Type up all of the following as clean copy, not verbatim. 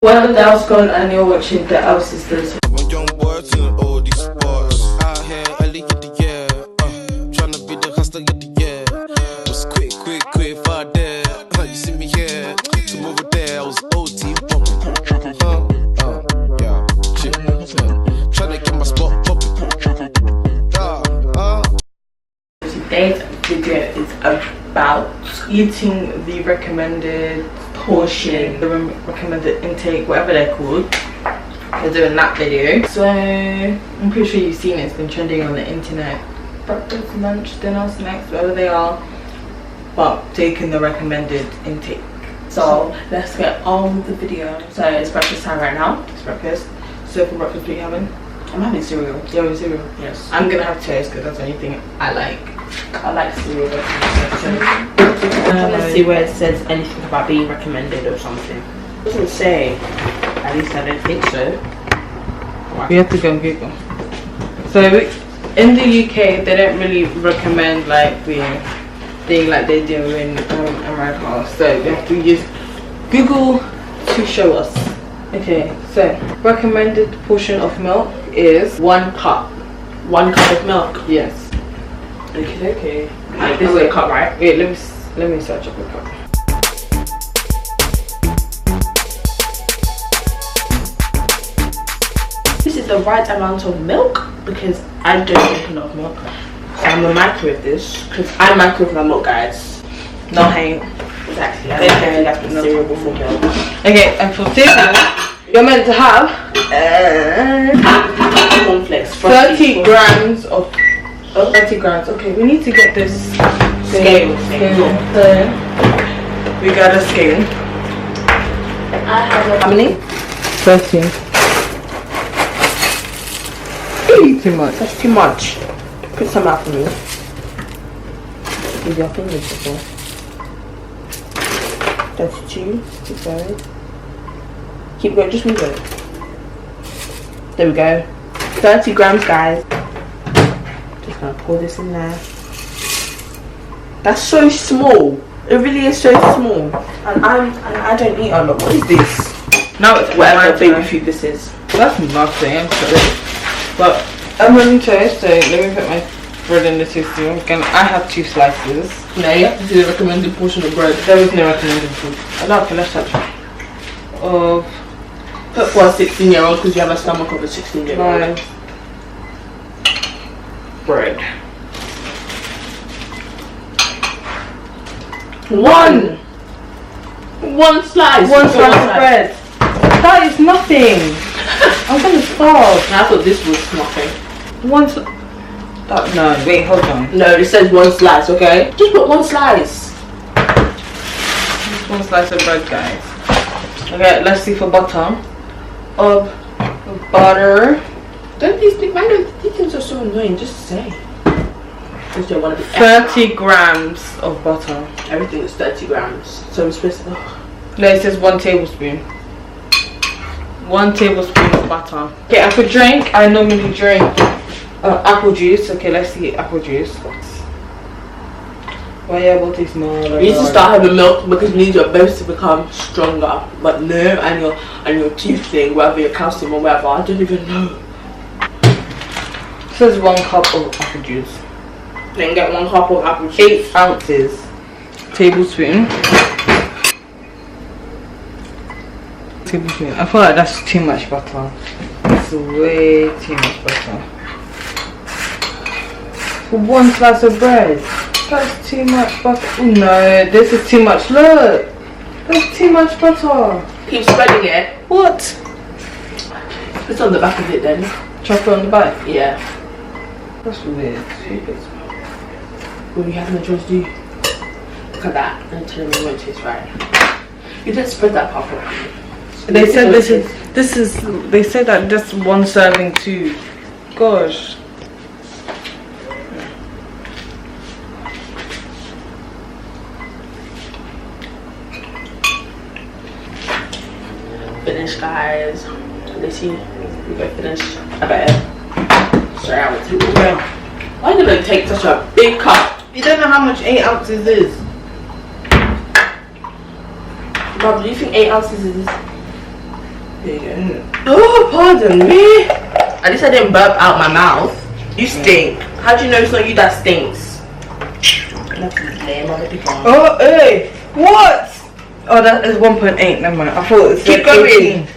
Welcome to TheL Squad and you're watching TheL Sisters. Young words in all these spots. Out here, early in the year. Trying to be the hustler of the year. Was quick, far there. You see me here. Some over there, I was OT bumping. Yeah, shit. Trying to get my spot popping. Today's video is about eating the recommended portion, the recommended intake, whatever they're called. We're doing that video. So I'm pretty sure you've seen it. It's been trending on the internet. Breakfast, lunch, dinner, snacks, whatever they are, but taking the recommended intake. So let's get on with the video. So it's breakfast time right now. It's breakfast. So for breakfast, what are you having? I'm having cereal. You're having cereal? Yes. I'm gonna have toast because that's the only thing I like. I like cereal. Let's see where it says anything about being recommended or something. It doesn't say. At least I don't think so. We have to go and Google. So in the UK, they don't really recommend like the thing like they do in America. So we have to use Google to show us. Okay, so recommended portion of milk is 1 cup. 1 cup of milk. Yes. Okay. Like this is a cup, right? Wait, let me search up a cup. This is the right amount of milk because I don't drink a lot of milk. So I'm gonna microwave this because I microwave my milk, guys. No hang. Exactly. I don't have the cereal before milk. Okay, and for cereal, you're meant to have cornflakes. 30 grams of 30 grams. Okay, we need to get this Scale. So we got a scale. I have How many? 13. Too much. That's too much. Put some out for me. With your fingers before. 32. Keep going. Keep going. Just move it. There we go. 30 grams, guys. Just gonna pour this in there. That's so small. It really is so small. And I don't eat a lot. What is this? Now it's Whatever baby food this is. That's nothing. I'm sorry. But I'm running toast, so let me put my bread in the toaster. Again, I have 2 slices. No, you have to do the recommended portion of bread. There is no recommended food. Okay, let's touch. Of Put for a 16-year-old because you have a stomach of a 16-year-old. 5 bread. 1 slice. One slice of bread. That is nothing. I'm gonna starve. I thought this was nothing. No, wait, hold on. No, it says 1 slice, okay? Just put 1 slice. Just 1 slice of bread, guys. Okay, let's see for butter. Of butter. Don't these things, these things are so annoying, just say. Because you want to be 30 grams of butter. Everything is 30 grams. So I'm supposed to. No, it says 1 tablespoon. 1 tablespoon of butter. Okay, and for drink, I normally drink apple juice. Okay, let's see apple juice. Well, yeah, what is more? You need to start having milk because you need your bones to become stronger. But no, and your teeth thing, whatever your calcium or whatever, I don't even know. It says 1 cup of apple juice. Then get 1 cup of apple juice. 8 ounces. Tablespoon. Tablespoon. I feel like that's too much butter. It's way too much butter. For 1 slice of bread. That's too much butter. Oh, no, this is too much. Look. That's too much butter. Keep spreading it. What? It's on the back of it then. Chop it on the back? Yeah. That's weird. What do you have no choice to do? Look at that. And tell me when it tastes right. You didn't spread that part properly. They said they said that just 1 serving too. Gosh. Finish, guys. Let's see. We go finish. I bet. Sorry, I went too well. Why did I take such a big cup? You don't know how much 8 ounces is. Bob, do you think 8 ounces is There you go. Oh, pardon me. At least I didn't burp out my mouth. You stink. How do you know it's not you that stinks? Oh, hey. What? Oh, that is 1.8. Never mind. I thought it was keep going. 18.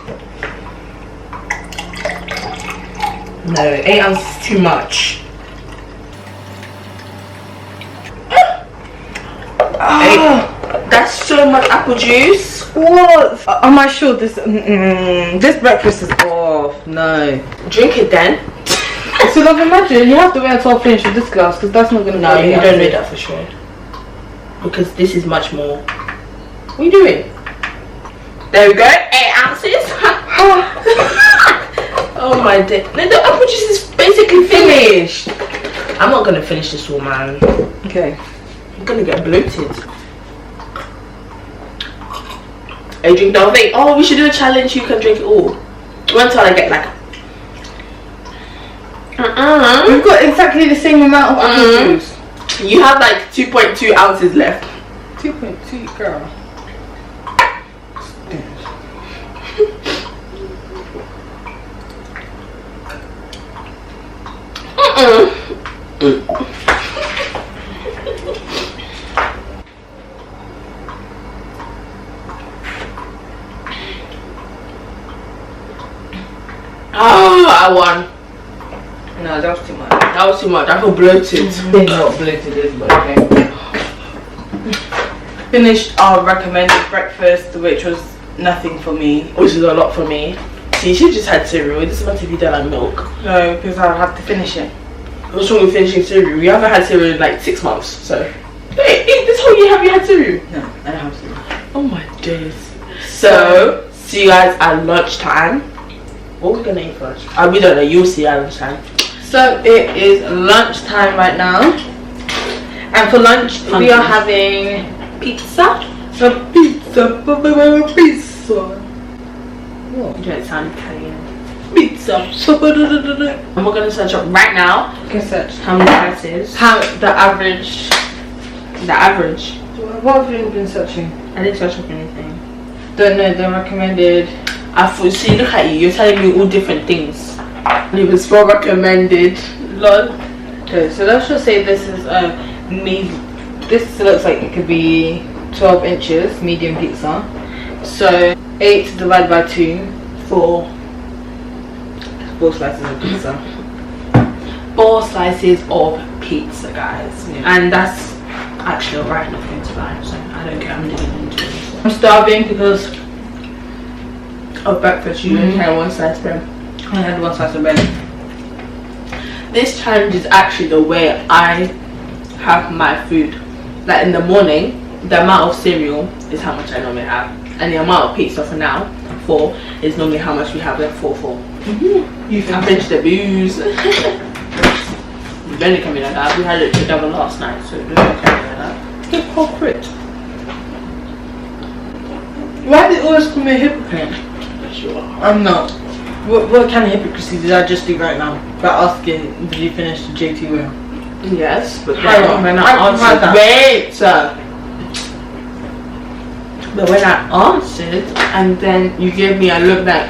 No, 8 ounces is too much. That's so much apple juice. What? Am I sure this this breakfast is off? No. Drink it then. So like imagine you have to wait until I finish with this glass because that's not gonna. No, you don't know that for sure. Because this is much more. What are you doing? There we go. 8 ounces. Oh my day. No, the apple juice is basically finished. I'm not gonna finish this all, man. Okay. I'm gonna get bloated. I drink the whole thing. Oh, we should do a challenge. You can drink it all. Wait until I get like. We've got exactly the same amount of apple juice. You have like 2.2 ounces left. 2.2, girl. Oh, I won. No, that was too much. That was too much. I feel bloated. Not bloated, is but okay. Finished our recommended breakfast, which was nothing for me, which is a lot for me. So you should just had cereal. It doesn't matter if you don't like milk. No, because I'll have to finish it. What's wrong with finishing cereal? We haven't had cereal in like 6 months, so. Hey, this whole year have you had cereal? No, I don't have cereal. Oh my days. So, see you guys at lunchtime. What are we gonna eat first? We don't know, you'll see at lunchtime. So it is lunchtime right now. And for lunch we are having Pizza? pizza. What? You don't sound Italian. Pizza. And we're gonna search up right now. Okay, search. How many prices? How the average. The average. What have you been searching? I didn't search up anything. Don't know, the recommended. I thought, see, look at you, you're telling me all different things. And it was for recommended. Lol. Okay, so let's just say this is this looks like it could be 12 inches, medium pizza. So 8 divided by 2, 4 slices of pizza. 4 slices of pizza, guys. Yeah. And that's actually alright, nothing to buy, so I don't care, I'm digging into it. I'm starving because Of breakfast, you only had 1 slice bread. I had 1 slice of bread. This challenge is actually the way I have my food. Like in the morning, the amount of cereal is how much I normally have, and the amount of pizza for now, 4, is normally how much we have. Like 4. You I finished the booze. We only come in like that. We had it together last night, so we don't come in like that. Hypocrite. Why did you always call me a hypocrite? Sure. I'm not. What kind of hypocrisy did I just do right now? By asking, did you finish the JT well? Yes, but How long? when I I've had answered, that. wait, but when I answered, and then you gave me a look that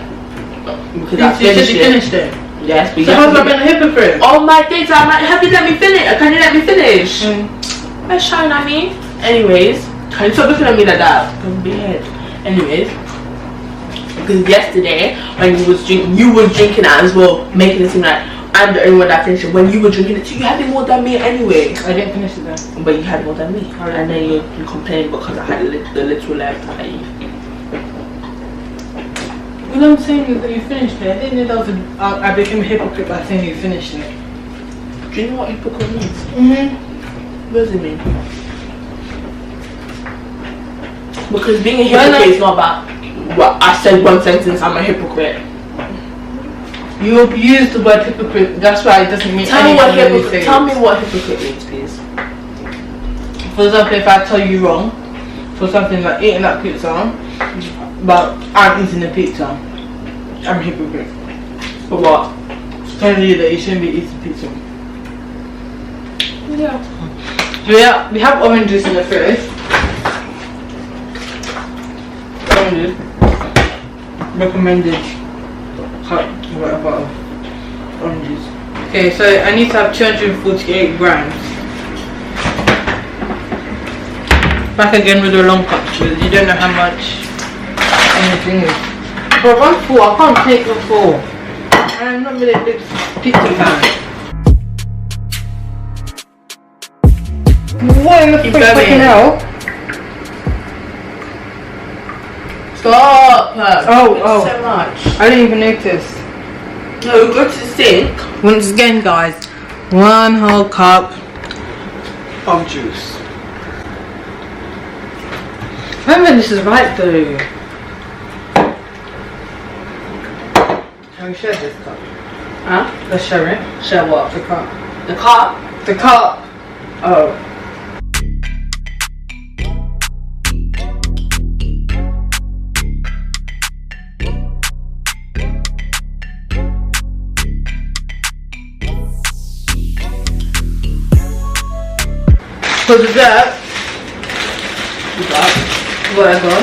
because I finished it. Yes, but So how's that been a hypocrite? oh my days, I'm like, have you let me finish? Can you let me finish? They're showing at me. Anyways, can you stop looking at me like that? Don't be head. Anyways, because yesterday when you was drinking it as well, making it seem like I'm the only one that finished it. When you were drinking it too, you had it more than me anyway. I didn't finish it though. But you had more than me. And then you complained because I had the little left. Well, I'm saying is that you finished it. I didn't know that was I became a hypocrite by saying you finished it. Do you know what hypocrite means? What does it mean? Because being a hypocrite is not about what I said one sentence, I'm a hypocrite. You used the word hypocrite, that's why it doesn't mean anything. Tell me what hypocrite means, please. For example, if I tell you wrong for something like eating that pizza, but I'm eating the pizza, I'm a hypocrite. For what? Telling you that you shouldn't be eating pizza. Yeah. So yeah, we have orange juice in the fridge. Oranges. recommended cut, whatever, of oranges. Okay, so I need to have 248 grams. Back again with the long cups, because you don't know how much anything is. But I'm full, I can't take the full. I'm not really a big pizza fan. What in the freaking hell? Stop! Oh. So much. I didn't even notice. No, go to the sink. Once again, guys, 1 whole cup of juice. Remember, this is right though. Can we share this cup? Huh? Let's share it. Share what? The cup. The cup? The cup. Oh. For dessert, whatever,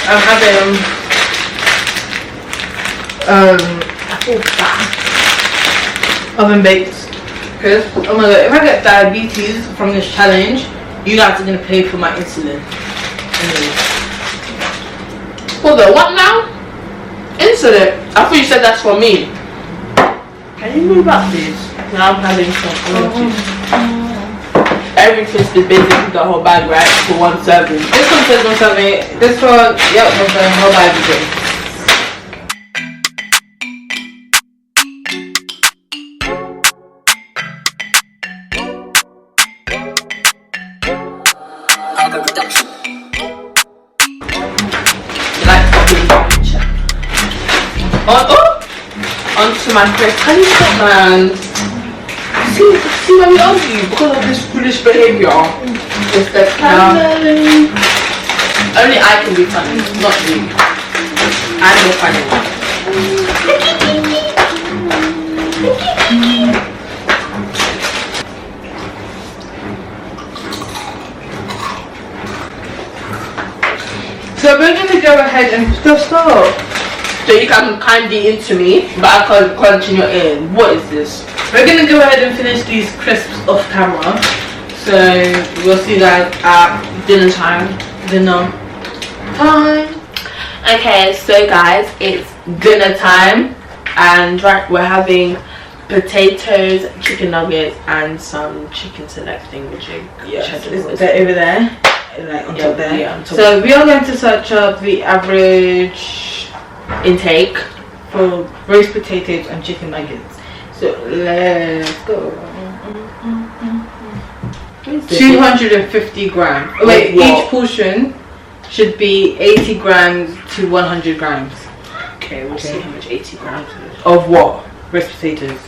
I'm having oven baked. Because oh my god, if I get diabetes from this challenge, you guys are gonna pay for my insulin. Hold on, what now? Insulin? I thought you said that's for me. Can you move up, please? Now I'm having some oranges. Every crisp is basically the whole bag, right? For 1 serving. This one says 1 serving. This one, yep, 1 serving. Whole bag again. Onto my face. Can you stop, man? See why we argue because of this foolish behavior. It's the family. Only I can be funny, not you. I'm the funny one. So we're gonna go ahead and stop. So you can kindly into me, but I can't continue in. What is this? We're gonna go ahead and finish these crisps off camera. So we'll see that at Dinner time. dinner time. Okay, so guys, it's dinner time, and right, we're having potatoes, chicken nuggets, and some chicken select thing, which I just They're over there, like on top there. Yeah, on top. So we are going to search up the average intake for roast potatoes and chicken nuggets. So let's go. 250 grams. Oh, wait, each portion should be 80 grams to 100 grams. Okay, we'll see how much 80 grams is. Of what? Roast potatoes.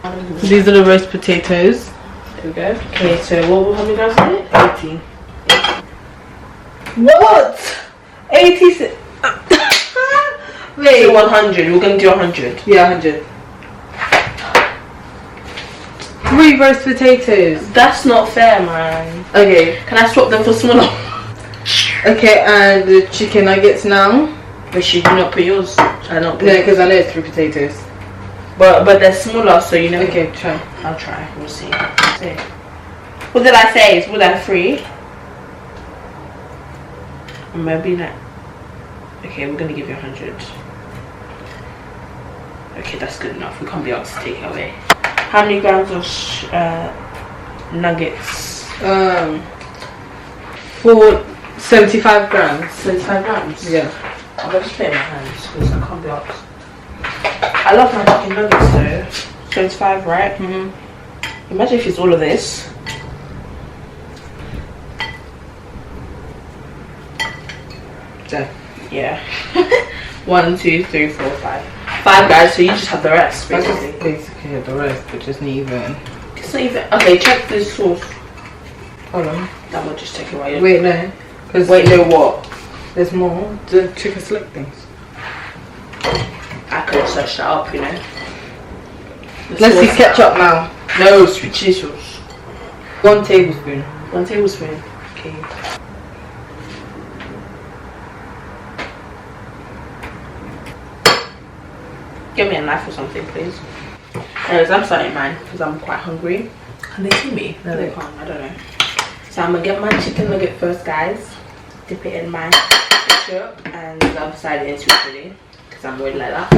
So these are the roast potatoes. There we go. Okay, so how many grams is it? 80. What? 80. Wait. So 100. We're gonna do 100. Yeah, 100. 3 roast potatoes. That's not fair, man. Okay. Can I swap them for smaller? Okay, and the chicken nuggets now. But should you not put yours? I don't. No, because I know it's 3 potatoes. But they're smaller, so you know. Okay, try. I'll try. We'll see. What did I say? It's more than 3. Maybe not. Okay, we're gonna give you 100. Okay, that's good enough. We can't be asked to take it away. How many grams of nuggets? For 75 grams. 75 grams? Yeah. I'll just put it in my hands because I can't be asked. I love my chicken nuggets though. 75, right? Mhm. Imagine if it's all of this. There. Yeah. 1, 2, 3, 4, 5. 5 guys, so you just have the rest basically. Basically the rest, but just not even. It's not even. Okay, check this sauce. Hold on. That will just take it away. Wait, no. Because Wait, no, what? there's more. The chicken select things. I could have searched that up, you know. Let's see ketchup now. No, sweet chili sauce. 1 tablespoon. 1 tablespoon. Okay. Get me a knife or something, please. Anyways, I'm starting mine because I'm quite hungry. Can they see me? No, they can't. I don't know. So I'm gonna get my chicken nugget first, guys. Dip it in my ketchup and the other side into it really, because I'm weird like that.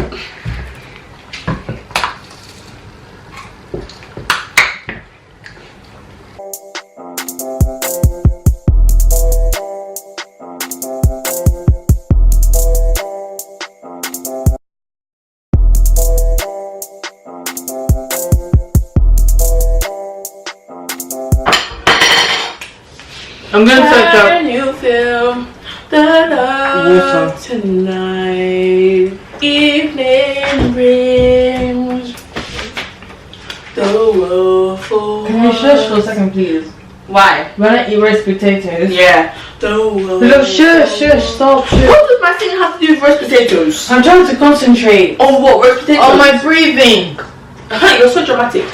I'm gonna search up. Can you feel the love tonight? Evening brings the world for Can you shush for a second, please? Why? When I eat roast potatoes. Yeah. The world. Look, shush, stop, shush. What does my singing have to do with roast potatoes? I'm trying to concentrate. On what? Roast potatoes? On my breathing. You're so dramatic.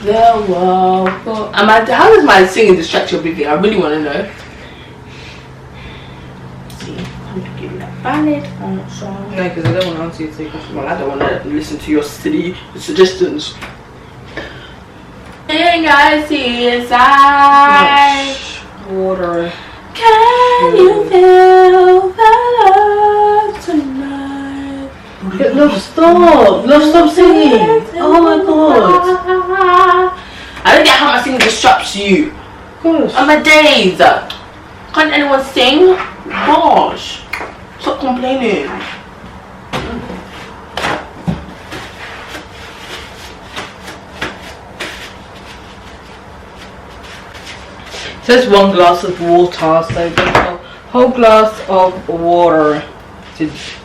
The world. How does my singing distract your breathing? I really want to know. See, I'm gonna give you that valid answer. No, because I don't want to answer you to your question. Well, I don't want to listen to your silly suggestions. Thing I see inside. Water. Can you feel the love tonight? No, stop. No, stop singing. Oh my god. I don't get how my singing disrupts you. Gosh. On my days. Can't anyone sing? Gosh. Stop complaining. It says 1 glass of water, so the whole glass of water. It's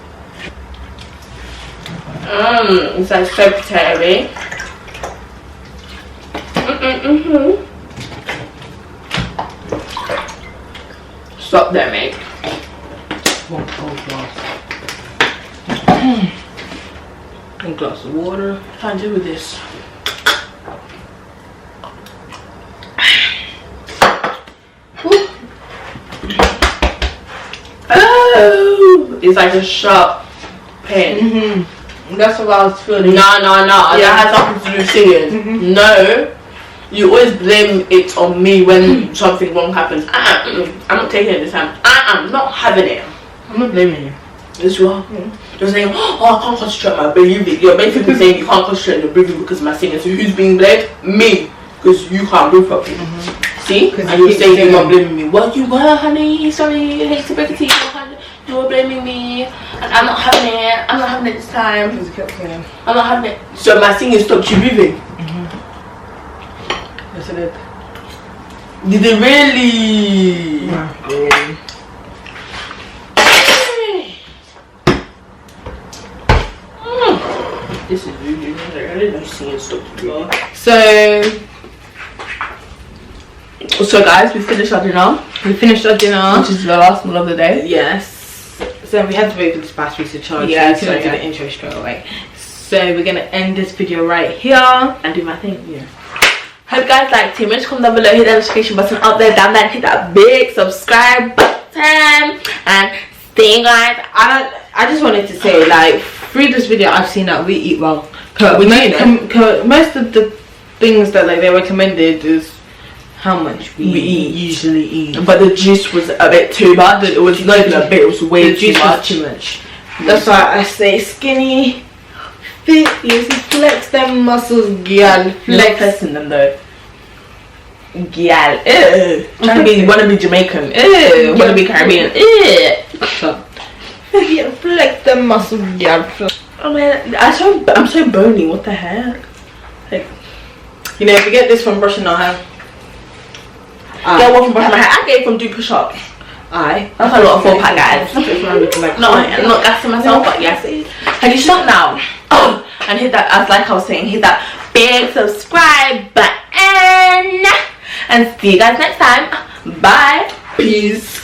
like so potatoey. Stop there, mate. 1 whole glass. 1 glass of water. What can I do with this? Oh, it's like a sharp pain. That's what I was feeling. No. That has nothing to do with singing. No, you always blame it on me when something wrong happens. I'm not taking it this time. I'm not having it. I'm not blaming you. Yes, you are. You're saying, oh, I can't concentrate on my breathing. You're basically saying you can't concentrate on your breathing because of my singing. So who's being blamed? Me. Because you can't breathe properly. See? And you're saying you're not blaming me. Well, you were, honey. Sorry, I hate to break it to you, honey. You were blaming me. And I'm not having it. I'm not having it this time. Because you kept singing. I'm not having it. So my singing stopped you breathing? Yes, it did. Did it really? No, really. This is really I didn't know singing stopped you. So guys, we finished our dinner. We finished our dinner. Which is the last meal of the day. Yes. So we had to wait for this battery to charge. Yeah, so we couldn't do the intro straight away. So we're gonna end this video right here And do my thing. Yeah. Hope you guys liked it. Make sure to comment down below, hit that notification button up there, down there, and hit that big subscribe button. And stay guys. I just wanted to say, like, through this video I've seen that we eat well. Most of the things that like they recommended is how much we usually eat. But the juice was a bit too much. It was not even a bit, it was way too much. That's why I say skinny, fit, you see, flex them muscles, girl. Flex. Flexing them though. Gyal. Ew. Wanna be Jamaican. Ew. Wanna be Caribbean. Ew. Yeah, flex them muscles, girl. Oh man, I'm so bony. What the heck? Like, you know, if you get this from brushing our hair. Get one from brushing my hair. I get it from doing push-ups. That's a lot of 4-pack, guys. No, I'm not gassing myself, but yes. Can you stop now? Oh, and hit that, as like I was saying, hit that big subscribe button. And see you guys next time. Bye. Peace.